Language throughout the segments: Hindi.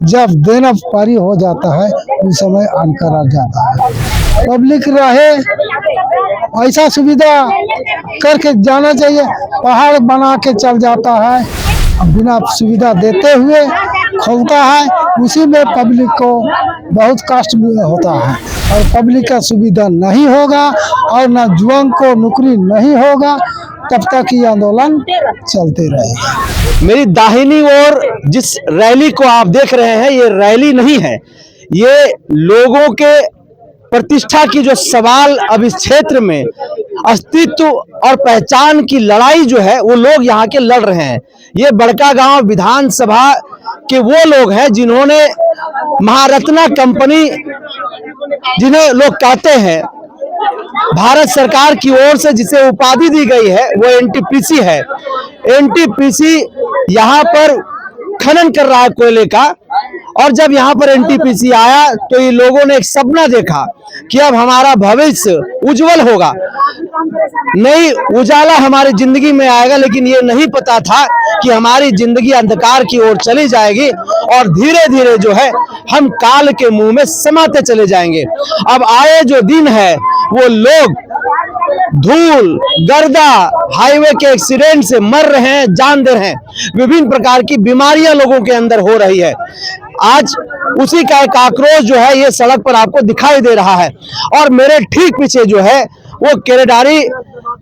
जब देना पारी हो जाता है उस समय आनकर आ जाता है। पब्लिक रहे ऐसा सुविधा करके जाना चाहिए। पहाड़ बना के चल जाता है, बिना सुविधा देते हुए खोलता है, उसी में पब्लिक को बहुत कष्ट होता है। और पब्लिक का सुविधा नहीं होगा और न युवाओं को नौकरी नहीं होगा, तब तक ये आंदोलन चलते रहेगा। मेरी दाहिनी ओर जिस रैली को आप देख रहे हैं, ये रैली नहीं है, ये लोगों के प्रतिष्ठा की जो सवाल अब इस क्षेत्र में अस्तित्व और पहचान की लड़ाई जो है वो लोग यहाँ के लड़ रहे हैं। ये बड़कागांव विधानसभा के वो लोग हैं जिन्होंने महारत्ना कंपनी, जिन्हें लोग कहते हैं भारत सरकार की ओर से जिसे उपाधि दी गई है वो एनटीपीसी है। एनटीपीसी यहाँ पर खनन कर रहा है कोयले का, और जब यहाँ पर एनटीपीसी आया तो ये लोगों ने एक सपना देखा कि अब हमारा भविष्य उज्जवल होगा, नई उजाला हमारी जिंदगी में आएगा। लेकिन ये नहीं पता था कि हमारी जिंदगी अंधकार की ओर चली जाएगी और धीरे धीरे जो है हम काल के मुंह में समाते चले जाएंगे। अब आए जो दिन है वो लोग धूल गर्दा हाईवे के एक्सीडेंट से मर रहे हैं, जान दे रहे हैं, विभिन्न प्रकार की बीमारियां लोगों के अंदर हो रही है। आज उसी का एक आक्रोश जो है ये सड़क पर आपको दिखाई दे रहा है। और मेरे ठीक पीछे जो है वो केरेडारी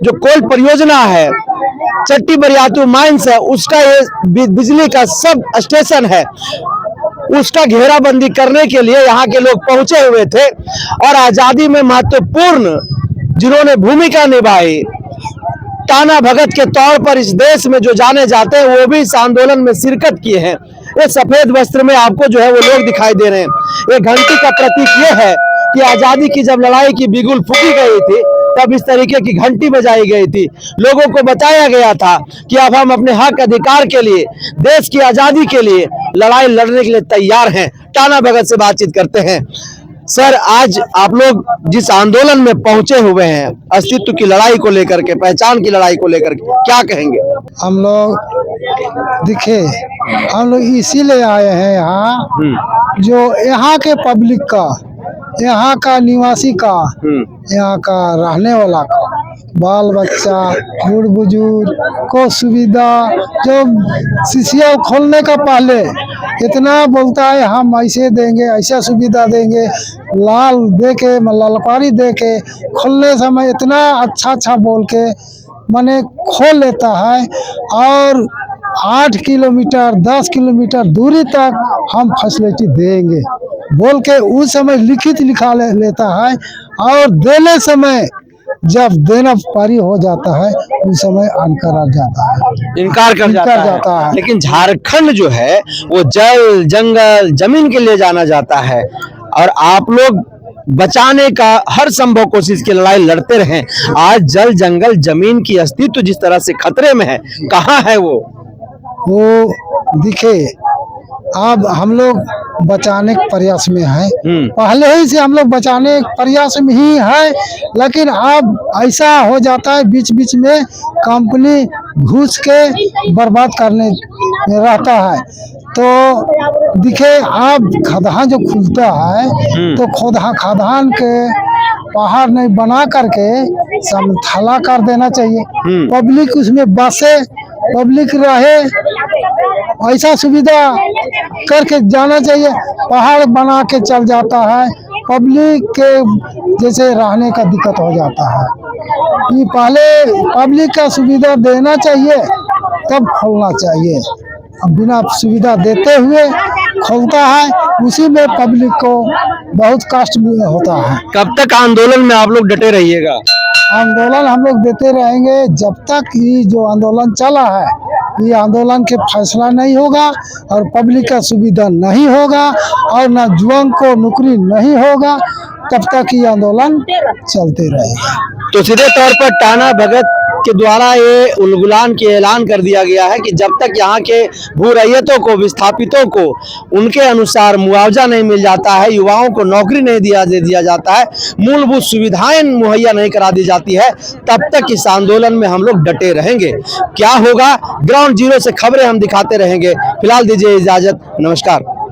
जो कोल परियोजना है, चट्टी बरियातू माइंस है, उसका ये बिजली का सब स्टेशन है, उसका घेराबंदी करने के लिए यहाँ के लोग पहुंचे हुए थे। और आजादी में महत्वपूर्ण जिन्होंने भूमिका निभाई, टाना भगत के तौर पर इस देश में जो जाने जाते हैं, वो भी इस आंदोलन में शिरकत किए हैं। ये सफेद वस्त्र में आपको जो है वो लोग दिखाई दे रहे हैं। ये घंटी का प्रतीक ये है कि आजादी की जब लड़ाई की बिगुल फूकी गई थी तब इस तरीके की घंटी बजाई गई थी। लोगों को बताया गया था कि अब हम अपने हक अधिकार के लिए, देश की आजादी के लिए लड़ाई लड़ने के लिए तैयार हैं। टाना भगत से बातचीत करते हैं। सर, आज आप लोग जिस आंदोलन में पहुंचे हुए हैं, अस्तित्व की लड़ाई को लेकर के, पहचान की लड़ाई को लेकर के, क्या कहेंगे? हम लोग हम लोग इसीलिए आए हैं यहाँ, जो यहाँ के पब्लिक का, यहाँ का निवासी का, यहाँ का रहने वाला का, बाल बच्चा बूढ़ बुजुर्ग को सुविधा, जो शीशिया खोलने का पहले इतना बोलता है हम ऐसे देंगे, ऐसा सुविधा देंगे, लाल दे के ललपारी दे के, खोलने समय इतना अच्छा बोल के माने खोल लेता है। और 8 किलोमीटर 10 किलोमीटर दूरी तक हम फैसिलिटी देंगे बोल के उस समय लिखित लिखा लेता है। और देने समय जब देना पारी हो जाता है उस समय इनकार कर जाता है। लेकिन झारखंड जो है वो जल जंगल जमीन के लिए जाना जाता है, और आप लोग बचाने का हर संभव कोशिश की लड़ाई लड़ते रहे। आज जल जंगल जमीन की अस्तित्व जिस तरह से खतरे में है, कहाँ है वो दिखे। अब हम लोग बचाने के प्रयास में हैं, पहले ही से हम लोग बचाने के प्रयास में ही है। लेकिन अब ऐसा हो जाता है बीच बीच में कंपनी घुस के बर्बाद करने में रहता है। तो दिखे अब खदान जो खुलता है तो खदान के पहाड़ नहीं बना करके समतला कर देना चाहिए। पब्लिक उसमें बसे, पब्लिक रहे, ऐसा सुविधा करके जाना चाहिए। पहाड़ बना के चल जाता है, पब्लिक के जैसे रहने का दिक्कत हो जाता है। ये पहले पब्लिक का सुविधा देना चाहिए तब खोलना चाहिए। अब बिना सुविधा देते हुए खोलता है, उसी में पब्लिक को बहुत कष्ट होता है। कब तक आंदोलन में आप लोग डटे रहिएगा? आंदोलन हम लोग देते रहेंगे जब तक ये जो आंदोलन चला है, ये आंदोलन के फैसला नहीं होगा और पब्लिक का सुविधा नहीं होगा और न युवाओं को नौकरी नहीं होगा, तब तक ये आंदोलन चलते रहेगा। तो सीधे तौर पर टाना भगत के द्वारा ये उलगुलान के ऐलान कर दिया गया है कि जब तक यहाँ के भू रैयतों को, विस्थापितों को उनके अनुसार मुआवजा नहीं मिल जाता है, युवाओं को नौकरी नहीं दिया जाता है, मूलभूत सुविधाएं मुहैया नहीं करा दी जाती है, तब तक इस आंदोलन में हम लोग डटे रहेंगे। क्या होगा, ग्राउंड जीरो से खबरें हम दिखाते रहेंगे। फिलहाल दीजिए इजाजत, नमस्कार।